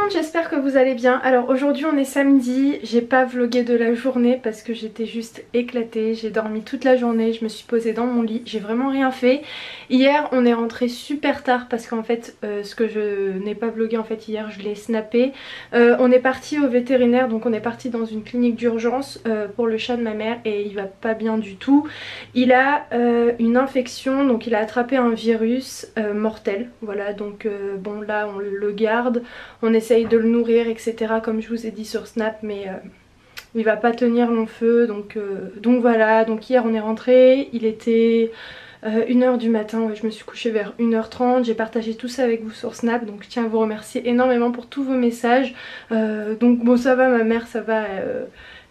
monde, j'espère que vous allez bien. Alors aujourd'hui on est samedi, j'ai pas vlogué de la journée parce que j'étais juste éclatée. J'ai dormi toute la journée, je me suis posée dans mon lit, j'ai vraiment rien fait. Hier on est rentré super tard parce qu'en fait ce que je n'ai pas vlogué en fait hier je l'ai snappé. On est parti au vétérinaire, donc on est parti dans une clinique d'urgence pour le chat de ma mère et il va pas bien du tout. Il a une infection, donc il a attrapé un virus mortel, voilà, donc bon là on le garde, on essaye de le nourrir etc comme je vous ai dit sur Snap, mais il va pas tenir long feu, donc voilà. Donc hier on est rentré, il était 1h du matin, ouais, je me suis couchée vers 1h30, j'ai partagé tout ça avec vous sur Snap, donc je tiens à vous remercier énormément pour tous vos messages. Donc bon ça va, ma mère ça va,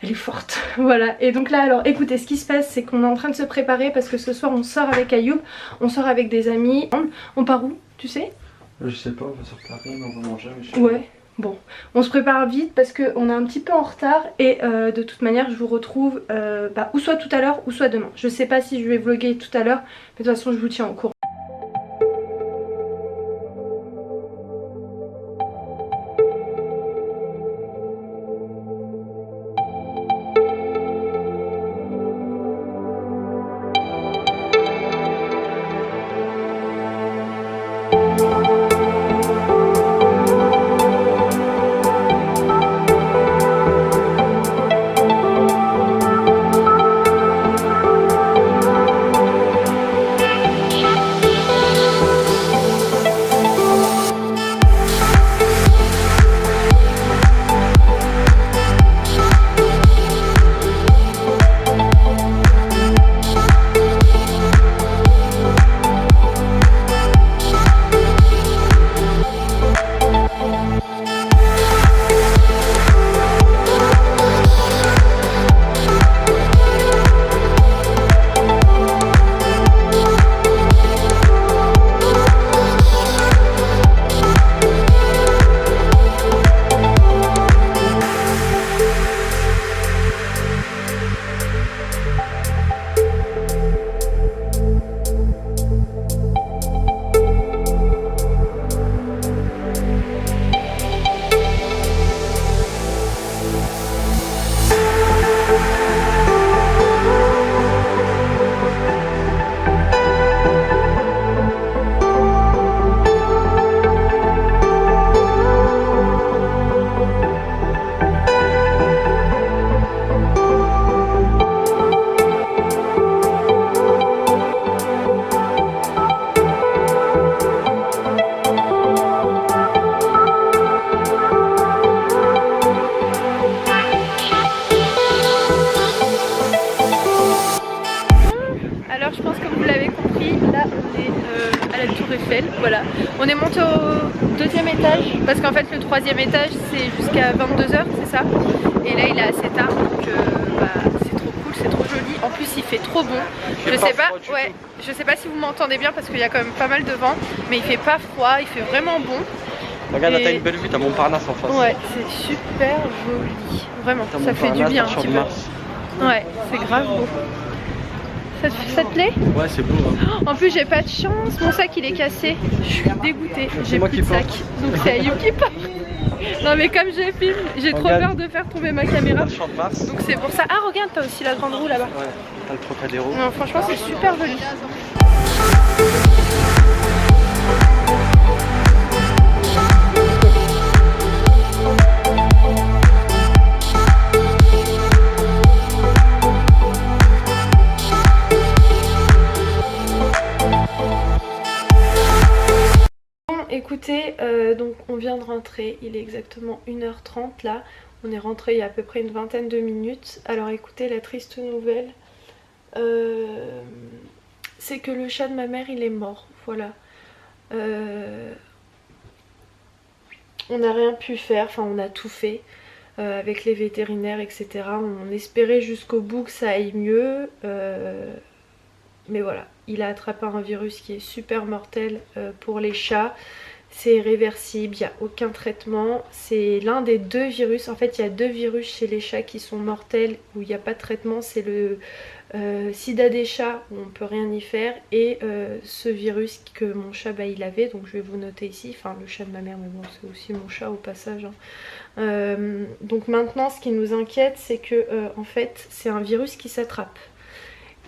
elle est forte, voilà. Et donc là alors écoutez, ce qui se passe c'est qu'on est en train de se préparer parce que ce soir on sort avec Ayoub, on sort avec des amis. On part où, tu sais? Je sais pas, on va sortir après, on va manger. Mais ouais. Bon, on se prépare vite parce qu'on est un petit peu en retard et de toute manière je vous retrouve ou soit tout à l'heure ou soit demain. Je sais pas si je vais vlogger tout à l'heure, mais de toute façon je vous tiens au courant. Voilà, on est monté au deuxième étage parce qu'en fait le troisième étage c'est jusqu'à 22h, c'est ça. Et là il est assez tard, donc c'est trop cool, c'est trop joli. En plus il fait trop bon. Je sais pas si vous m'entendez bien parce qu'il y a quand même pas mal de vent, mais il fait pas froid, il fait vraiment bon. Regarde, t'as une belle vue, t'as Montparnasse en face. Ouais, c'est super joli, vraiment, ça fait du bien un petit peu. Ouais, c'est grave beau. Ça te plaît? Ouais, c'est beau. Hein. En plus j'ai pas de chance, mon sac il est cassé. Je suis dégoûtée, j'ai plus de sac. Donc c'est Ayoub qui part. Non mais comme je filme, j'ai trop peur de faire tomber ma caméra. Donc c'est pour ça. Ah regarde, t'as aussi la grande roue là-bas. Ouais, t'as le Trocadéro. Non franchement c'est super joli. Écoutez, donc on vient de rentrer, il est exactement 1h30 là, on est rentré il y a à peu près une vingtaine de minutes. Alors écoutez, la triste nouvelle, c'est que le chat de ma mère il est mort, voilà. On n'a rien pu faire, enfin on a tout fait avec les vétérinaires etc. On espérait jusqu'au bout que ça aille mieux, mais voilà, il a attrapé un virus qui est super mortel pour les chats. c'est réversible, il n'y a aucun traitement. C'est l'un des 2 virus. En fait, il y a 2 virus chez les chats qui sont mortels où il n'y a pas de traitement. C'est le sida des chats où on peut rien y faire et ce virus que mon chat il avait. Donc je vais vous noter ici. Enfin le chat de ma mère, mais bon c'est aussi mon chat au passage. Hein. Donc maintenant ce qui nous inquiète c'est que en fait c'est un virus qui s'attrape.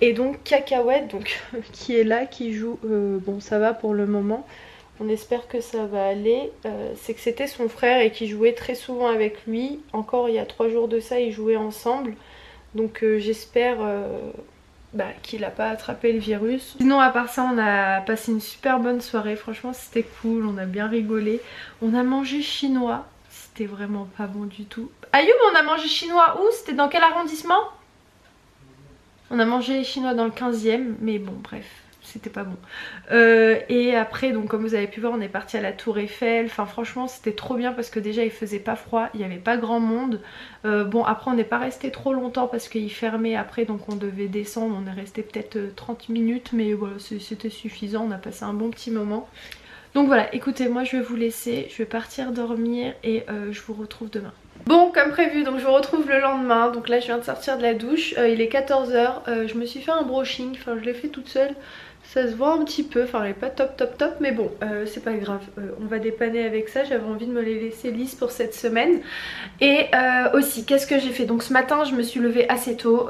Et donc Cacahuète donc, qui est là, qui joue, bon ça va pour le moment. On espère que ça va aller. C'est que c'était son frère et qui jouait très souvent avec lui. Encore il y a 3 jours de ça, ils jouaient ensemble. Donc j'espère qu'il n'a pas attrapé le virus. Sinon à part ça, on a passé une super bonne soirée. Franchement c'était cool, on a bien rigolé. On a mangé chinois. C'était vraiment pas bon du tout. Ayoub, on a mangé chinois où? C'était dans quel arrondissement? On a mangé chinois dans le 15e. Mais bon bref. C'était pas bon. Et après, donc comme vous avez pu voir, on est parti à la Tour Eiffel. Enfin franchement c'était trop bien parce que déjà il faisait pas froid, il n'y avait pas grand monde. Bon après on n'est pas resté trop longtemps parce qu'il fermait après, donc on devait descendre. On est resté peut-être 30 minutes, mais voilà c'était suffisant, on a passé un bon petit moment. Donc voilà, écoutez, moi je vais vous laisser, je vais partir dormir et je vous retrouve demain. Bon, comme prévu, donc je vous retrouve le lendemain. Donc là je viens de sortir de la douche, il est 14 h, je me suis fait un brushing, enfin je l'ai fait toute seule. Ça se voit un petit peu, enfin elle est pas top mais bon c'est pas grave, on va dépanner avec ça. J'avais envie de me les laisser lisses pour cette semaine. Et aussi qu'est-ce que j'ai fait? Donc ce matin je me suis levée assez tôt,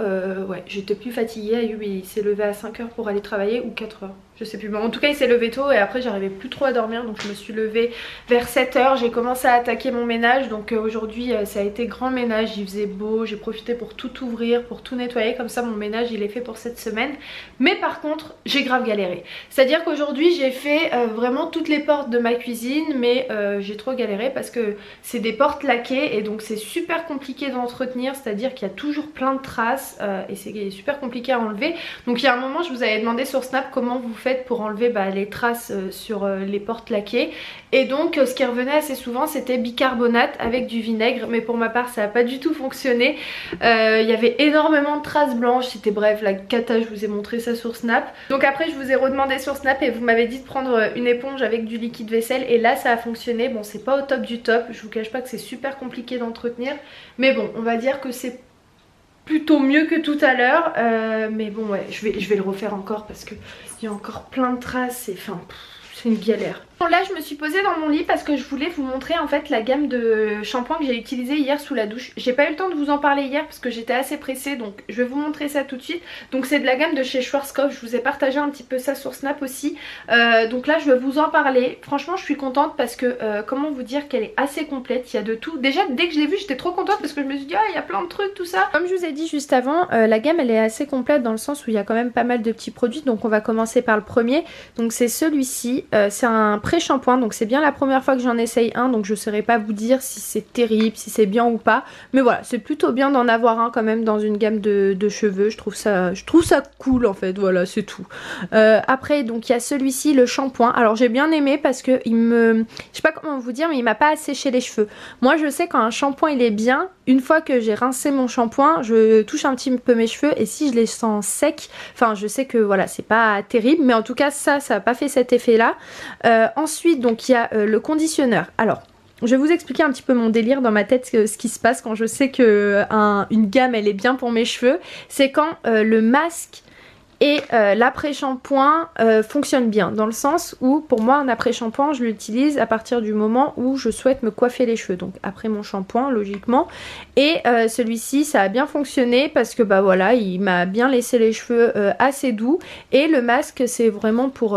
ouais j'étais plus fatiguée. Ayoub il s'est levé à 5 h pour aller travailler ou 4 h, je sais plus, bon en tout cas il s'est levé tôt et après j'arrivais plus trop à dormir, donc je me suis levée vers 7 h. J'ai commencé à attaquer mon ménage, donc aujourd'hui ça a été grand ménage, il faisait beau, j'ai profité pour tout ouvrir, pour tout nettoyer, comme ça mon ménage il est fait pour cette semaine. Mais par contre j'ai grave galéré, c'est à dire qu'aujourd'hui j'ai fait vraiment toutes les portes de ma cuisine, mais j'ai trop galéré parce que c'est des portes laquées et donc c'est super compliqué d'entretenir, c'est à dire qu'il y a toujours plein de traces et c'est super compliqué à enlever. Donc il y a un moment je vous avais demandé sur Snap comment vous faites pour enlever les traces sur les portes laquées, et donc ce qui revenait assez souvent c'était bicarbonate avec du vinaigre, mais pour ma part ça n'a pas du tout fonctionné. Il y avait énormément de traces blanches, c'était bref la cata, je vous ai montré ça sur Snap. Donc après je vous ai redemandé sur Snap et vous m'avez dit de prendre une éponge avec du liquide vaisselle et là ça a fonctionné. Bon c'est pas au top du top, je vous cache pas que c'est super compliqué d'entretenir, mais bon on va dire que c'est plutôt mieux que tout à l'heure, mais bon ouais je vais le refaire encore parce que il y a encore plein de traces et enfin c'est une galère. Bon, là je me suis posée dans mon lit parce que je voulais vous montrer en fait la gamme de shampoing que j'ai utilisé hier sous la douche. J'ai pas eu le temps de vous en parler hier parce que j'étais assez pressée, donc je vais vous montrer ça tout de suite. Donc c'est de la gamme de chez Schwarzkopf, je vous ai partagé un petit peu ça sur Snap aussi. Donc là je vais vous en parler. Franchement je suis contente parce que comment vous dire qu'elle est assez complète, il y a de tout. Déjà dès que je l'ai vue j'étais trop contente parce que je me suis dit ah il y a plein de trucs tout ça. Comme je vous ai dit juste avant, la gamme elle est assez complète dans le sens où il y a quand même pas mal de petits produits. Donc on va commencer par le premier. Donc c'est celui-ci, c'est un pré-shampoing, donc c'est bien la première fois que j'en essaye un, donc je saurais pas vous dire si c'est terrible, si c'est bien ou pas, mais voilà c'est plutôt bien d'en avoir un quand même dans une gamme de cheveux. Je trouve ça cool en fait, voilà c'est tout. Après donc il y a celui-ci, le shampoing. Alors j'ai bien aimé parce que je sais pas comment vous dire, mais il m'a pas asséché les cheveux. Moi je sais quand un shampoing il est bien, une fois que j'ai rincé mon shampoing je touche un petit peu mes cheveux et si je les sens secs, enfin je sais que voilà c'est pas terrible, mais en tout cas ça a pas fait cet effet là. Ensuite donc il y a le conditionneur. Alors je vais vous expliquer un petit peu mon délire dans ma tête, ce qui se passe quand je sais que une gamme elle est bien pour mes cheveux. C'est quand le masque et l'après-shampoing fonctionne bien, dans le sens où pour moi un après-shampoing je l'utilise à partir du moment où je souhaite me coiffer les cheveux, donc après mon shampoing logiquement. Et celui-ci ça a bien fonctionné parce que bah voilà il m'a bien laissé les cheveux assez doux, et le masque c'est vraiment pour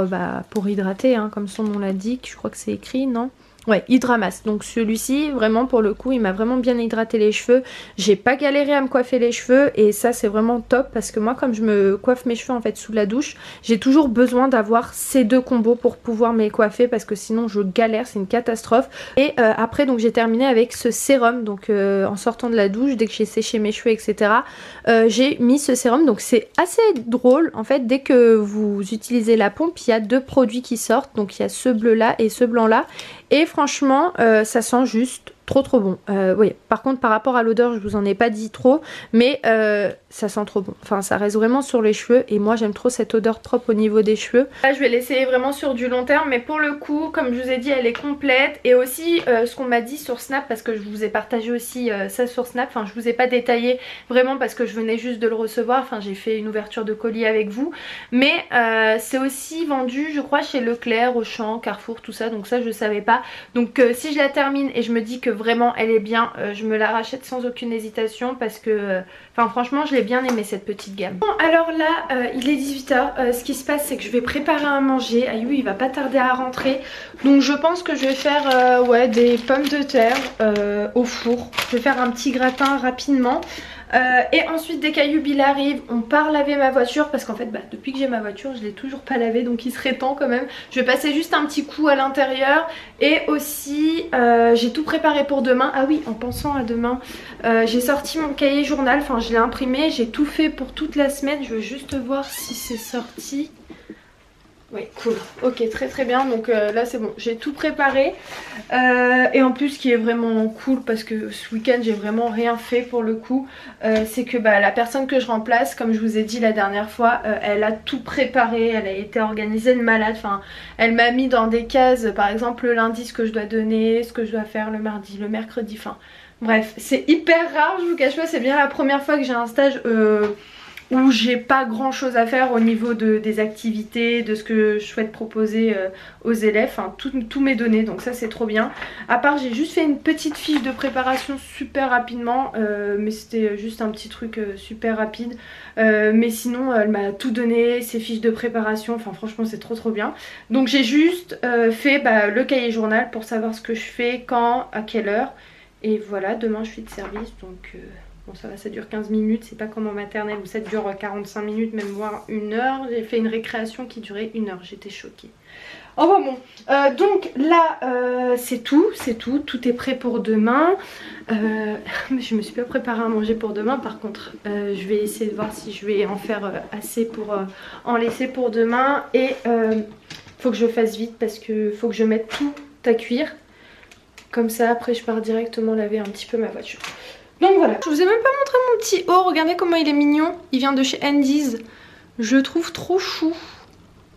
hydrater hein, comme son nom l'indique, je crois que c'est écrit non ? Ouais, Hydramas. Donc celui-ci, vraiment pour le coup, il m'a vraiment bien hydraté les cheveux. J'ai pas galéré à me coiffer les cheveux et ça c'est vraiment top parce que moi comme je me coiffe mes cheveux en fait sous la douche, j'ai toujours besoin d'avoir ces deux combos pour pouvoir me les coiffer parce que sinon je galère, c'est une catastrophe. Et après donc j'ai terminé avec ce sérum, donc en sortant de la douche, dès que j'ai séché mes cheveux etc. J'ai mis ce sérum, donc c'est assez drôle en fait, dès que vous utilisez la pompe, il y a deux produits qui sortent, donc il y a ce bleu là et ce blanc là. Et franchement ça sent juste trop bon. Oui, par contre par rapport à l'odeur je vous en ai pas dit trop, mais ça sent trop bon. Enfin ça reste vraiment sur les cheveux et moi j'aime trop cette odeur propre au niveau des cheveux. Là je vais l'essayer vraiment sur du long terme, mais pour le coup comme je vous ai dit elle est complète. Et aussi ce qu'on m'a dit sur Snap, parce que je vous ai partagé aussi ça sur Snap, enfin je vous ai pas détaillé vraiment parce que je venais juste de le recevoir, enfin j'ai fait une ouverture de colis avec vous, mais c'est aussi vendu je crois chez Leclerc, Auchan, Carrefour, tout ça, donc ça je savais pas. Donc si je la termine et je me dis que vraiment elle est bien, je me la rachète sans aucune hésitation parce que enfin franchement je l'ai bien aimé cette petite gamme. Bon alors là il est 18 h, ce qui se passe c'est que je vais préparer à manger. Ayou il va pas tarder à rentrer, donc je pense que je vais faire ouais, des pommes de terre au four. Je vais faire un petit gratin rapidement. Et ensuite dès qu'Ayoub il arrive on part laver ma voiture, parce qu'en fait depuis que j'ai ma voiture je l'ai toujours pas lavée, donc il serait temps quand même. Je vais passer juste un petit coup à l'intérieur. Et aussi j'ai tout préparé pour demain. Ah oui, en pensant à demain, j'ai sorti mon cahier journal, enfin je l'ai imprimé, j'ai tout fait pour toute la semaine. Je veux juste voir si c'est sorti. Oui, cool. Ok, très bien. Donc là c'est bon, j'ai tout préparé. Et en plus ce qui est vraiment cool, parce que ce week-end j'ai vraiment rien fait pour le coup, c'est que la personne que je remplace, comme je vous ai dit la dernière fois, elle a tout préparé, elle a été organisée de malade. Enfin, elle m'a mis dans des cases, par exemple le lundi ce que je dois donner, ce que je dois faire le mardi, le mercredi, enfin bref, c'est hyper rare, je vous cache pas, c'est bien la première fois que j'ai un stage où j'ai pas grand chose à faire au niveau des activités, de ce que je souhaite proposer aux élèves, enfin tout m'est donné, donc ça c'est trop bien. À part j'ai juste fait une petite fiche de préparation super rapidement, mais c'était juste un petit truc super rapide, mais sinon elle m'a tout donné, ses fiches de préparation, enfin franchement c'est trop bien. Donc j'ai juste fait le cahier journal pour savoir ce que je fais, quand, à quelle heure, et voilà, demain je suis de service, donc bon ça va, ça dure 15 minutes, c'est pas comme en maternelle où ça dure 45 minutes, même voire 1 heure. J'ai fait une récréation qui durait 1 heure, j'étais choquée. Enfin bon, donc là c'est tout, tout est prêt pour demain. Je me suis pas préparée à manger pour demain, par contre je vais essayer de voir si je vais en faire assez pour en laisser pour demain. Et faut que je fasse vite parce que faut que je mette tout à cuire. Comme ça après je pars directement laver un petit peu ma voiture. Donc voilà, je vous ai même pas montré mon petit haut, regardez comment il est mignon. Il vient de chez Andy's, je le trouve trop chou.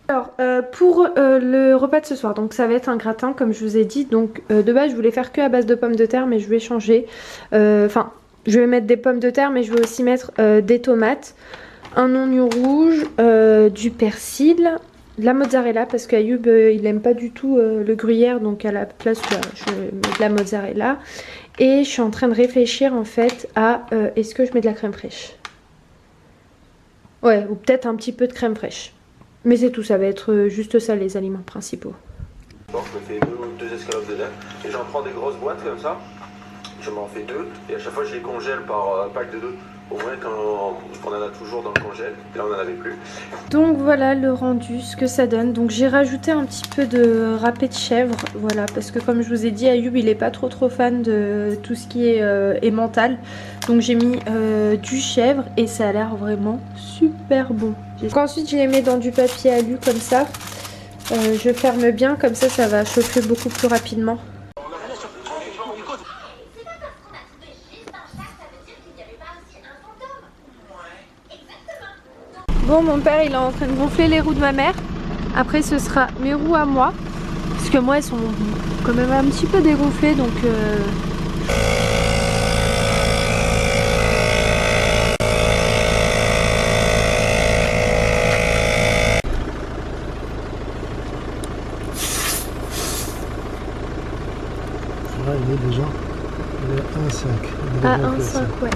Alors pour le repas de ce soir, donc ça va être un gratin comme je vous ai dit. Donc de base je voulais faire que à base de pommes de terre, mais je vais changer. Enfin je vais mettre des pommes de terre, mais je vais aussi mettre des tomates, un oignon rouge, du persil, de la mozzarella, parce qu'Ayoub il aime pas du tout le gruyère, donc à la place je mets de la mozzarella. Et je suis en train de réfléchir en fait à est-ce que je mets de la crème fraîche. Ouais, ou peut-être un petit peu de crème fraîche. Mais c'est tout, ça va être juste ça les aliments principaux. Bon, je me fais deux escalopes de lait et j'en prends des grosses boîtes comme ça. Je m'en fais 2 et à chaque fois je les congèle par pack de 2. Au moins quand on en a toujours dans le congèle, et là on n'en avait plus. Donc voilà le rendu, ce que ça donne. Donc j'ai rajouté un petit peu de râpé de chèvre, voilà, parce que comme je vous ai dit, Ayoub il est pas trop fan de tout ce qui est emmental. Donc j'ai mis du chèvre et ça a l'air vraiment super bon. Donc ensuite je les mets dans du papier alu comme ça. Je ferme bien, comme ça va chauffer beaucoup plus rapidement. Bon, mon père il est en train de gonfler les roues de ma mère. Après ce sera mes roues à moi, parce que moi elles sont quand même un petit peu dégonflées, donc là il est déjà, il est à 1,5. À 1,5 ouais.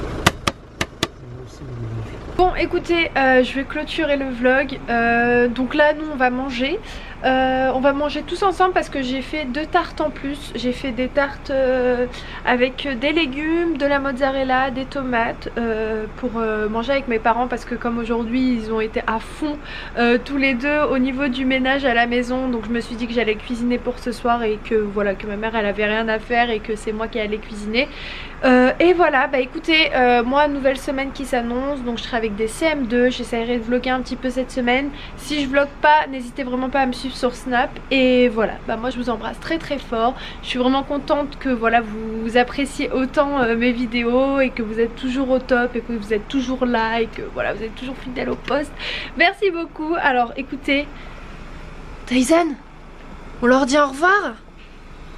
Bon écoutez, je vais clôturer le vlog. Donc là nous on va manger. On va manger tous ensemble parce que j'ai fait 2 tartes en plus. J'ai fait des tartes avec des légumes, de la mozzarella, des tomates pour manger avec mes parents, parce que comme aujourd'hui ils ont été à fond tous les deux au niveau du ménage à la maison. Donc je me suis dit que j'allais cuisiner pour ce soir et que voilà, que ma mère elle avait rien à faire et que c'est moi qui allais cuisiner. Et voilà, bah écoutez, moi nouvelle semaine qui s'annonce, donc je serai avec des CM2, j'essaierai de vlogger un petit peu cette semaine. Si je vlog pas, n'hésitez vraiment pas à me suivre suivre sur Snap. Et voilà, bah moi je vous embrasse très très fort. Je suis vraiment contente que voilà, vous appréciez autant mes vidéos et que vous êtes toujours au top et que vous êtes toujours là et que voilà, vous êtes toujours fidèles au post. Merci beaucoup. Alors écoutez, Tyson, on leur dit au revoir?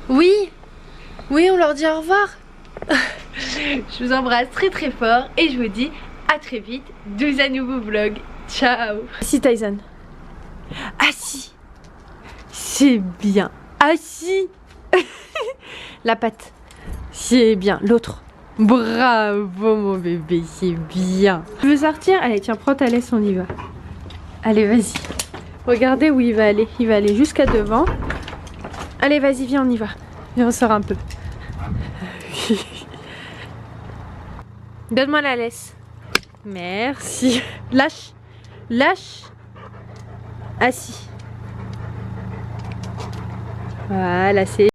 Oui, oui, on leur dit au revoir. Je vous embrasse très très fort et je vous dis à très vite dans un nouveau vlog. Ciao. Assis Tyson. Assis. C'est bien. Assis. La patte. C'est bien. L'autre. Bravo mon bébé, c'est bien. Tu veux sortir? Allez tiens, prends ta laisse, on y va. Allez vas-y. Regardez où il va aller. Il va aller jusqu'à devant. Allez vas-y, viens, on y va. Viens, on sort un peu. Donne-moi la laisse. Merci. Lâche. Lâche. Assis. Voilà, c'est